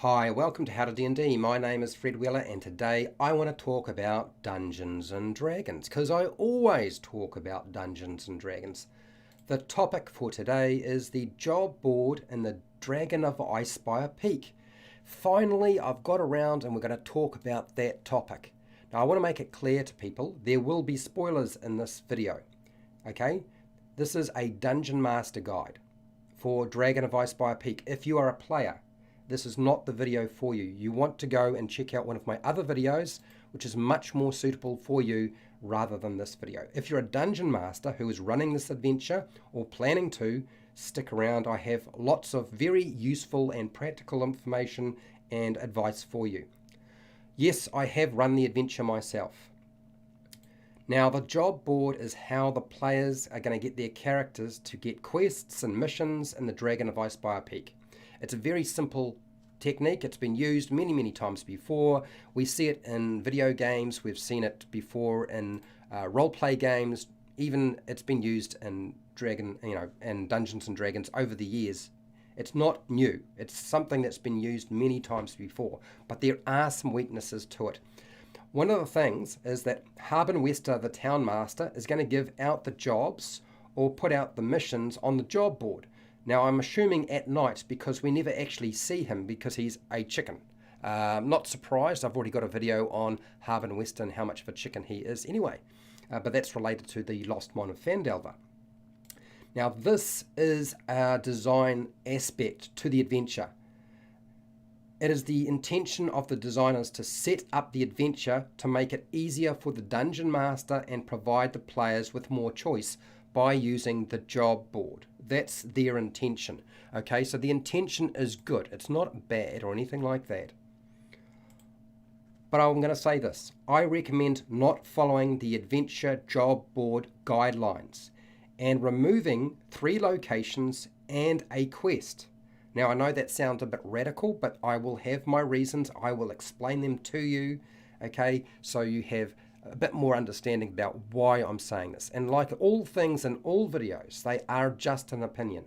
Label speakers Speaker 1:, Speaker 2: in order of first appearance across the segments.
Speaker 1: Hi, welcome to HowtoDandD. My name is Fred Weller and today I want to talk about Dungeons and Dragons because I always talk about Dungeons and Dragons. The topic for today is the job board in the Dragon of Icespire Peak. Finally, I've got around and we're going to talk about that topic. Now, I want to make it clear to people, there will be spoilers in this video, okay? This is a Dungeon Master Guide for Dragon of Icespire Peak. If you are a player, this is not the video for you. You want to go and check out one of my other videos, which is much more suitable for you rather than this video. If you're a dungeon master who is running this adventure or planning to, stick around. I have lots of very useful and practical information and advice for you. Yes, I have run the adventure myself. Now, the job board is how the players are going to get their characters to get quests and missions in the Dragon of Icespire Peak. It's a very simple technique. It's been used many, many times before. We see it in video games. We've seen it before in role-play games. Even it's been used in in Dungeons and Dragons over the years. It's not new. It's something that's been used many times before, but there are some weaknesses to it. One of the things is that Harbin Wester, the town master, is going to give out the jobs or put out the missions on the job board. Now, I'm assuming at night because we never actually see him because he's a chicken. Not surprised, I've already got a video on Harbin Wester and how much of a chicken he is anyway. But that's related to the Lost Mine of Fandalin. Now, this is a design aspect to the adventure. It is the intention of the designers to set up the adventure to make it easier for the dungeon master and provide the players with more choice by using the job board. That's their intention. Okay, so the intention is good. It's not bad or anything like that. But I'm going to say this. I recommend not following the adventure job board guidelines and removing 3 locations and a quest. Now, I know that sounds a bit radical, but I will have my reasons. I will explain them to you, okay, so you have a bit more understanding about why I'm saying this. And like all things in all videos, they are just an opinion.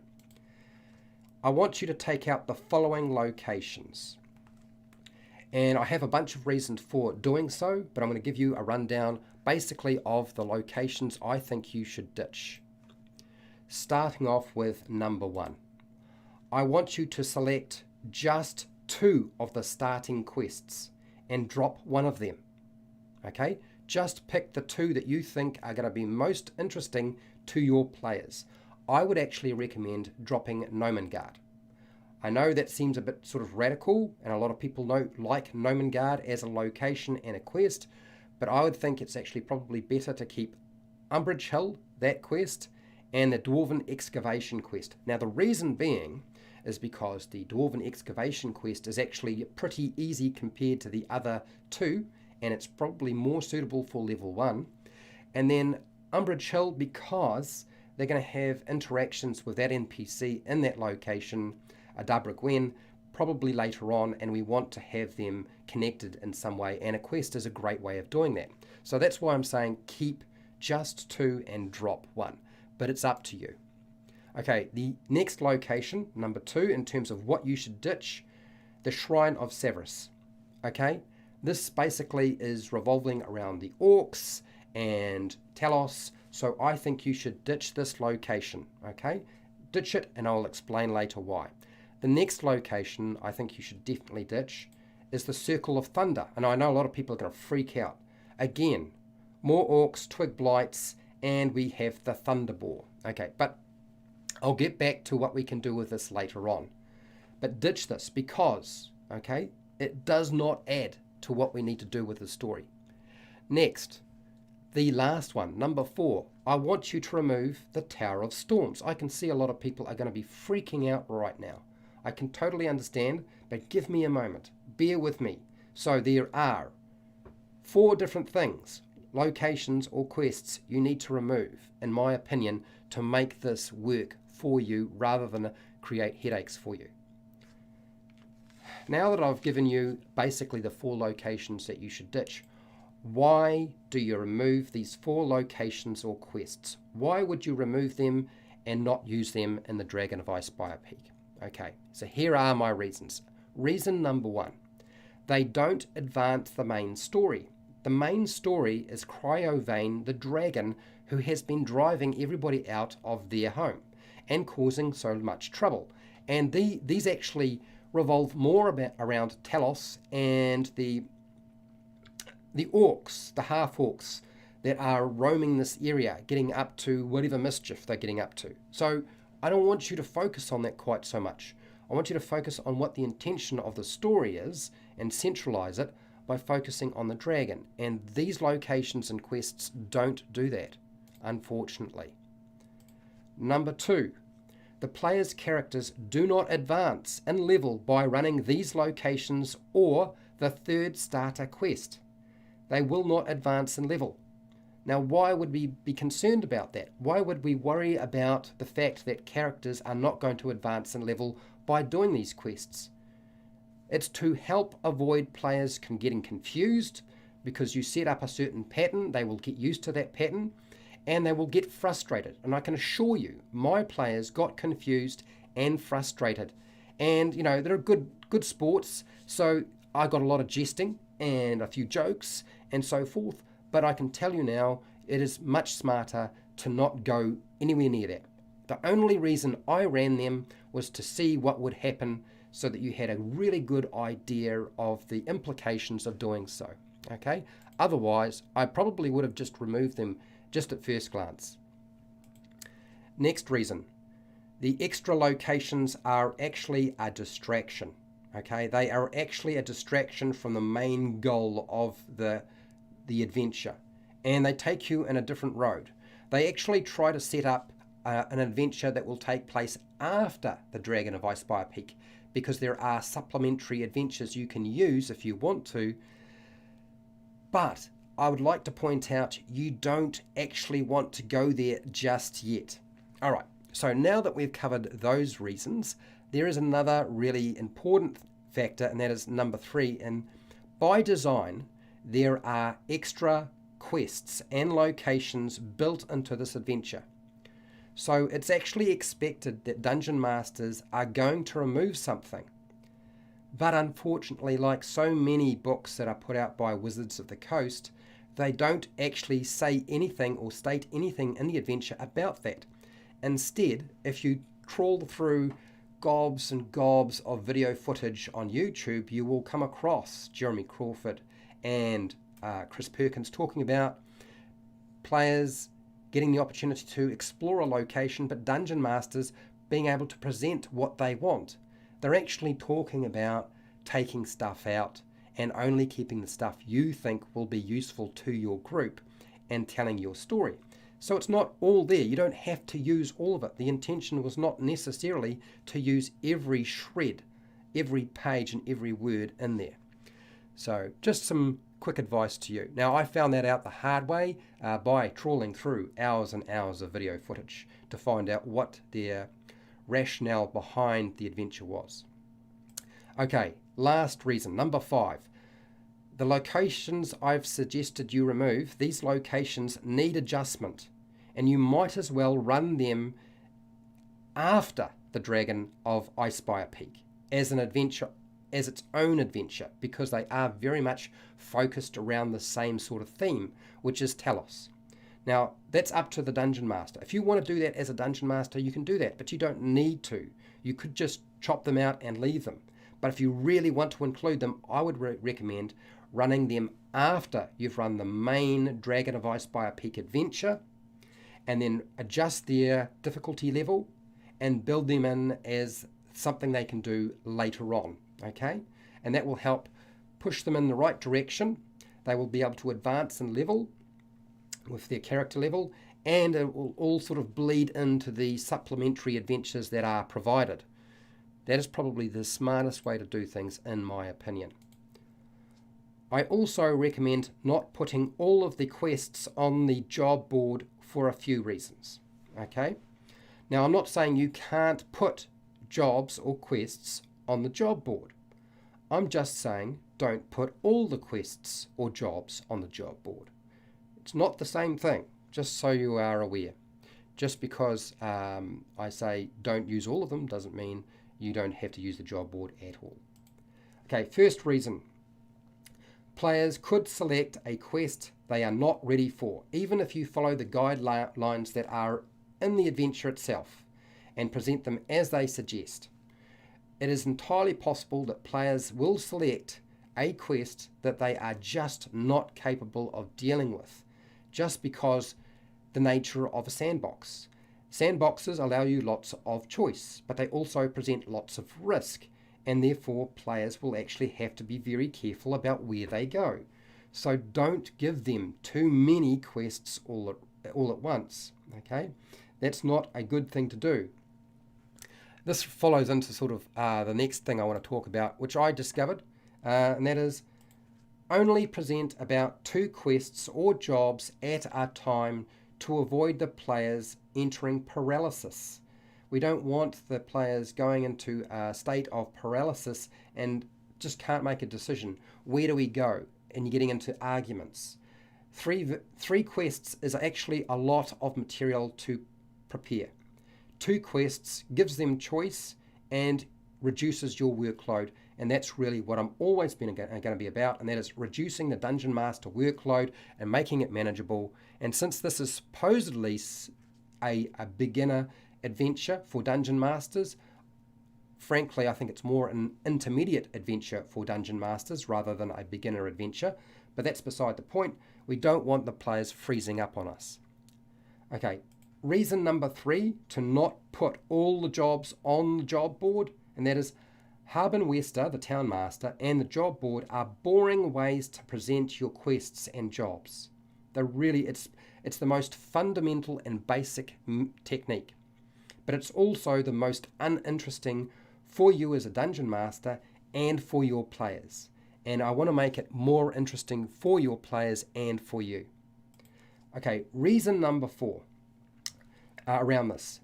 Speaker 1: I want you to take out the following locations. And I have a bunch of reasons for doing so, but I'm going to give you a rundown basically of the locations I think you should ditch. Starting off with number 1. I want you to select just 2 of the starting quests and drop one of them. Okay? Just pick the 2 that you think are going to be most interesting to your players. I would actually recommend dropping Nomengard. I know that seems a bit sort of radical, and a lot of people like Nomengard as a location and a quest, but I would think it's actually probably better to keep Umbrage Hill, that quest, and the Dwarven Excavation quest. Now, the reason being is because the Dwarven Excavation quest is actually pretty easy compared to the other 2, and it's probably more suitable for level 1. And then Umbrage Hill, because they're going to have interactions with that NPC in that location, Adabra Gwen, probably later on, and we want to have them connected in some way, and a quest is a great way of doing that. So that's why I'm saying keep just 2 and drop 1, but it's up to you. Okay, the next location, number 2, in terms of what you should ditch, the Shrine of Severus. Okay? This basically is revolving around the orcs and Talos, so I think you should ditch this location, okay? Ditch it, and I'll explain later why. The next location I think you should definitely ditch is the Circle of Thunder, and I know a lot of people are going to freak out. Again, more orcs, twig blights, and we have the Thunderball. Okay, but I'll get back to what we can do with this later on. But ditch this because, okay, it does not add to what we need to do with the story. Next, the last one, number 4. I want you to remove the Tower of Storms. I can see a lot of people are going to be freaking out right now. I can totally understand, but give me a moment. Bear with me. So there are 4 different things, locations or quests you need to remove, in my opinion, to make this work for you rather than create headaches for you. Now that I've given you basically the 4 locations that you should ditch, why do you remove these 4 locations or quests? Why would you remove them and not use them in the Dragon of Icespire Peak? Okay, so here are my reasons. Reason number one, they don't advance the main story. The main story is Cryovane, the dragon who has been driving everybody out of their home and causing so much trouble. And these actually revolve more around Talos and the orcs, the half-orcs that are roaming this area, getting up to whatever mischief they're getting up to. So I don't want you to focus on that quite so much. I want you to focus on what the intention of the story is and centralize it by focusing on the dragon. And these locations and quests don't do that, unfortunately. Number two, the player's characters do not advance in level by running these locations or the third starter quest. They will not advance in level. Now, why would we be concerned about that? Why would we worry about the fact that characters are not going to advance in level by doing these quests? It's to help avoid players getting confused, because you set up a certain pattern, they will get used to that pattern, and they will get frustrated. And I can assure you, my players got confused and frustrated. And, they're good sports, so I got a lot of jesting and a few jokes and so forth. But I can tell you now, it is much smarter to not go anywhere near that. The only reason I ran them was to see what would happen so that you had a really good idea of the implications of doing so. Okay? Otherwise, I probably would have just removed them just at first glance. Next reason, the extra locations are actually a distraction. Okay? They are actually a distraction from the main goal of the adventure, and they take you in a different road. They actually try to set up an adventure that will take place after the Dragon of Icespire Peak, because there are supplementary adventures you can use if you want to. But I would like to point out, you don't actually want to go there just yet. All right, so now that we've covered those reasons, there is another really important factor, and that is number three. And by design, there are extra quests and locations built into this adventure. So it's actually expected that dungeon masters are going to remove something. But unfortunately, like so many books that are put out by Wizards of the Coast, they don't actually say anything or state anything in the adventure about that. Instead, if you trawl through gobs and gobs of video footage on YouTube, you will come across Jeremy Crawford and Chris Perkins talking about players getting the opportunity to explore a location, but dungeon masters being able to present what they want. They're actually talking about taking stuff out and only keeping the stuff you think will be useful to your group and telling your story. So it's not all there. You don't have to use all of it. The intention was not necessarily to use every shred, every page and every word in there. So just some quick advice to you. Now, I found that out the hard way by trawling through hours and hours of video footage to find out what their rationale behind the adventure was. Okay, last reason, number 5. The locations I've suggested you remove, these locations need adjustment, and you might as well run them after the Dragon of Icespire Peak as an adventure, as its own adventure, because they are very much focused around the same sort of theme, which is Talos. Now, that's up to the Dungeon Master. If you want to do that as a Dungeon Master, you can do that, but you don't need to. You could just chop them out and leave them. But if you really want to include them, I would recommend running them after you've run the main Dragon of Icespire Peak adventure, and then adjust their difficulty level and build them in as something they can do later on. Okay, and that will help push them in the right direction. They will be able to advance in level with their character level, and it will all sort of bleed into the supplementary adventures that are provided. That is probably the smartest way to do things, in my opinion. I also recommend not putting all of the quests on the job board for a few reasons. Okay, now I'm not saying you can't put jobs or quests on the job board. I'm just saying don't put all the quests or jobs on the job board. It's not the same thing, just so you are aware. Just because I say don't use all of them doesn't mean you don't have to use the job board at all. Okay, first reason. Players could select a quest they are not ready for, even if you follow the guidelines that are in the adventure itself and present them as they suggest. It is entirely possible that players will select a quest that they are just not capable of dealing with, just because the nature of a sandbox. Sandboxes allow you lots of choice, but they also present lots of risk, and therefore players will actually have to be very careful about where they go. So don't give them too many quests all at once, okay? That's not a good thing to do. This follows into sort of the next thing I want to talk about, which I discovered, and that is only present about 2 quests or jobs at a time to avoid the players entering paralysis. We don't want the players going into a state of paralysis and just can't make a decision. Where do we go? And you're getting into arguments. Three quests is actually a lot of material to prepare. 2 quests gives them choice and reduces your workload, and that's really what I'm always going to be about, and that is reducing the Dungeon Master workload and making it manageable. And since this is supposedly a beginner adventure for Dungeon Masters, frankly I think it's more an intermediate adventure for Dungeon Masters rather than a beginner adventure, but that's beside the point. We don't want the players freezing up on us. Okay, reason number 3 to not put all the jobs on the job board, and that is Haben Wester, the Town Master, and the job board are boring ways to present your quests and jobs. It's the most fundamental and basic technique, but it's also the most uninteresting for you as a Dungeon Master and for your players. And I want to make it more interesting for your players and for you. Okay, reason number 4 around this.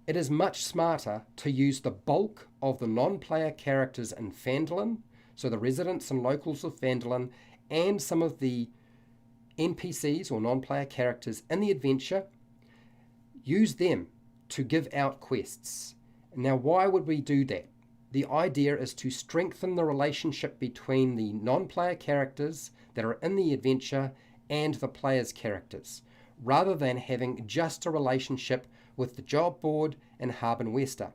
Speaker 1: It is much smarter to use the bulk of the non-player characters in Fandalin, so the residents and locals of Fandalin, and some of the NPCs or non-player characters in the adventure. Use them to give out quests. Now, why would we do that? The idea is to strengthen the relationship between the non-player characters that are in the adventure and the players' characters, rather than having just a relationship with the job board and Haben Wester.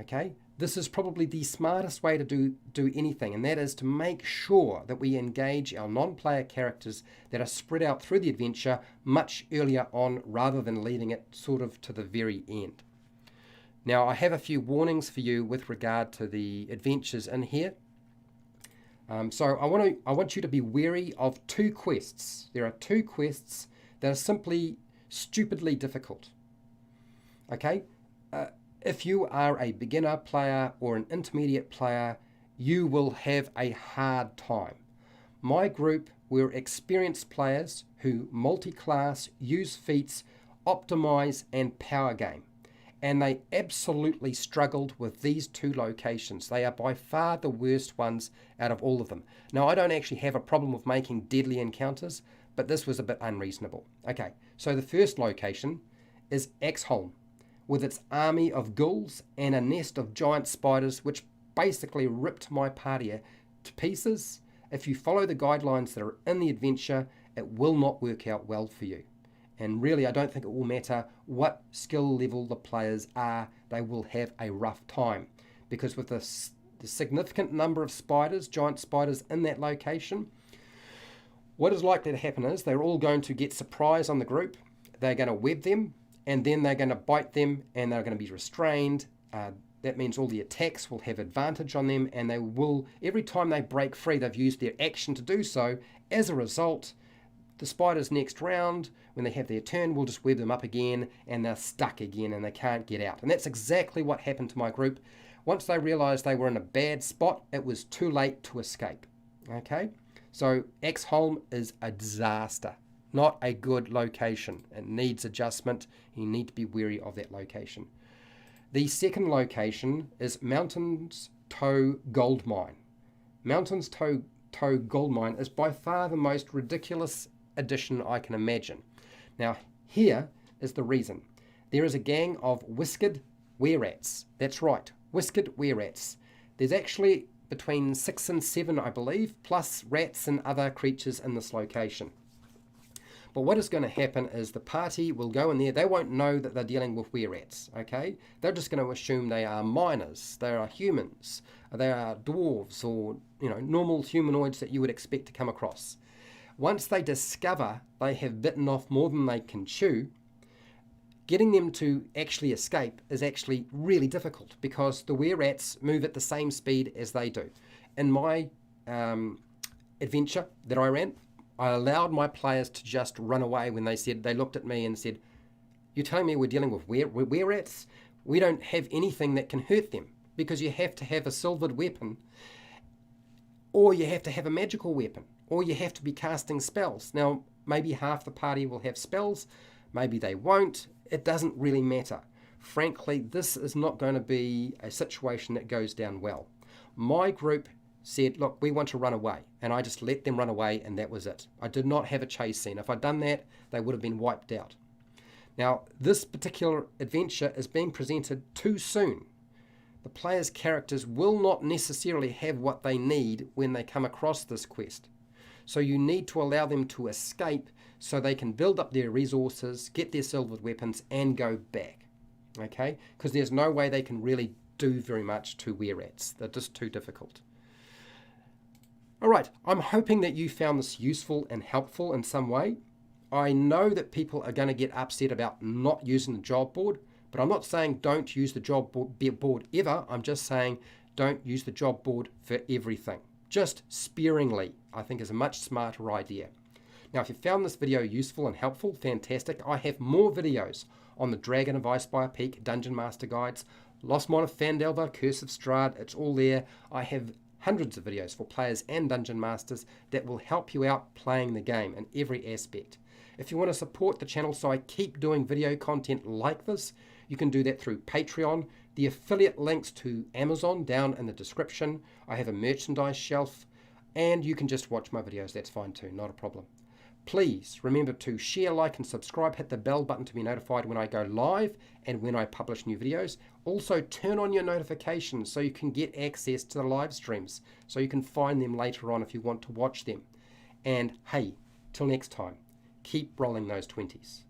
Speaker 1: Okay, this is probably the smartest way to do anything, and that is to make sure that we engage our non-player characters that are spread out through the adventure much earlier on, rather than leaving it sort of to the very end. Now, I have a few warnings for you with regard to the adventures in here. So I want you to be wary of 2 quests. There are 2 quests that are simply stupidly difficult. Okay, if you are a beginner player or an intermediate player, you will have a hard time. My group were experienced players who multi-class, use feats, optimize, and power game. And they absolutely struggled with these 2 locations. They are by far the worst ones out of all of them. Now, I don't actually have a problem with making deadly encounters, but this was a bit unreasonable. Okay, so the first location is Axholm, with its army of ghouls and a nest of giant spiders, which basically ripped my party to pieces. If you follow the guidelines that are in the adventure, it will not work out well for you. And really, I don't think it will matter what skill level the players are, they will have a rough time. Because with the significant number of spiders, giant spiders in that location, what is likely to happen is they're all going to get surprise on the group, they're going to web them, and then they're going to bite them, and they're going to be restrained. That means all the attacks will have advantage on them, and they will, every time they break free, they've used their action to do so. As a result, the spiders next round, when they have their turn, will just web them up again, and they're stuck again, and they can't get out. And that's exactly what happened to my group. Once they realized they were in a bad spot, it was too late to escape. Okay, so Axholm is a disaster. Not a good location. It needs adjustment. You need to be wary of that location. The second location is Mountains Toe Gold Mine. Mountains Toe Gold Mine is by far the most ridiculous addition I can imagine. Now, here is the reason. There is a gang of whiskered were-rats. That's right, whiskered were-rats. There's actually between 6 and 7, I believe, plus rats and other creatures in this location. But what is going to happen is the party will go in there. They won't know that they're dealing with were-rats, okay? They're just going to assume they are miners, they are humans, they are dwarves, or normal humanoids that you would expect to come across. Once they discover they have bitten off more than they can chew, getting them to actually escape is actually really difficult because the were-rats move at the same speed as they do. In my adventure that I ran, I allowed my players to just run away when they looked at me and said, "You're telling me we're dealing with were-rats? We don't have anything that can hurt them," because you have to have a silvered weapon, or you have to have a magical weapon, or you have to be casting spells. Now, maybe half the party will have spells, maybe they won't. It doesn't really matter. Frankly, this is not going to be a situation that goes down well. My group said, "Look, we want to run away," and I just let them run away, and that was it. I did not have a chase scene. If I'd done that, they would have been wiped out. Now, this particular adventure is being presented too soon. The players' characters will not necessarily have what they need when they come across this quest. So you need to allow them to escape so they can build up their resources, get their silvered weapons, and go back. Okay? Because there's no way they can really do very much to were-rats. They're just too difficult. Alright, I'm hoping that you found this useful and helpful in some way. I know that people are going to get upset about not using the job board, but I'm not saying don't use the job board ever. I'm just saying don't use the job board for everything. Just sparingly, I think, is a much smarter idea. Now, if you found this video useful and helpful, fantastic. I have more videos on the Dragon of Icespire Peak, Dungeon Master Guides, Lost Mine of Fandalin, Curse of Strahd. It's all there. I have hundreds of videos for players and dungeon masters that will help you out playing the game in every aspect. If you want to support the channel so I keep doing video content like this, you can do that through Patreon. The affiliate links to Amazon down in the description. I have a merchandise shelf, and you can just watch my videos. That's fine too, not a problem. Please remember to share, like, and subscribe. Hit the bell button to be notified when I go live and when I publish new videos. Also, turn on your notifications so you can get access to the live streams, so you can find them later on if you want to watch them. And hey, till next time, keep rolling those 20s.